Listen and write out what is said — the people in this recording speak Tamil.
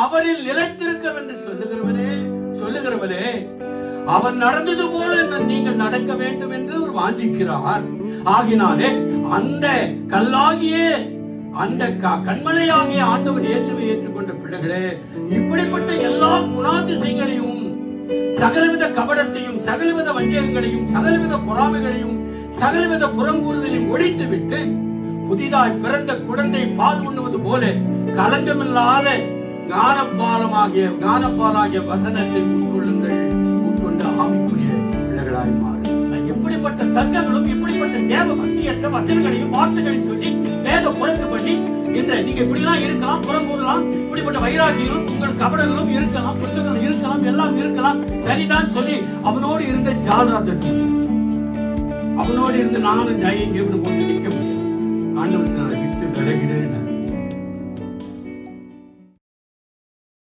அவரில் நிலைத்திருக்க என்று சொல்லுகிறவரே அவர் நடந்தது போல நீங்கள் நடக்க வேண்டும் என்று அவர் வாஞ்சிக்கிறார். ஆகினாலே அந்த கல்லாகிய அந்த கண்மலையாகிய ஆண்டவர் இயேசுவை ஏற்றுக்கொண்ட பிள்ளைகளே, இப்படிப்பட்ட எல்லா குணாதிசயங்களையும், சகலவித கபடத்தையும், சகலவித வஞ்சகங்களையும், சகலவித பொறாமைகளையும், சகலவித புறங்கூறுதலையும் ஒழித்துவிட்டு புதிதாய் பிறந்த குழந்தை பால் உண்ணுவது போல கலங்கமில்லாத ஞானப்பாலாகிய வசனத்தை உட்கொண்டு ஆவிக்குரிய பிள்ளைகளாய் மாறும். எப்படிப்பட்ட தர்க்கங்களும் இப்படிப்பட்ட தேவ பக்தியற்ற வசனங்களையும் வார்த்தைகளையும் சொல்லி வேத புறக்கு பண்ணி நீங்க இப்படிலாம் இருக்கலாம், புறங்கூறலாம், இப்படிப்பட்ட வைராகியங்களும் உங்கள் கபடங்களும் இருக்கலாம், புத்தகங்களும் இருக்கலாம், எல்லாம் இருக்கலாம், சரிதான் சொல்லி அவனோடு இருந்த ஜாலராஜன், அவனோடு இருந்து நானும் ஜெயம் போட்டு நிற்க முடியும். ஆண்டவர் விட்டு விலகிடு.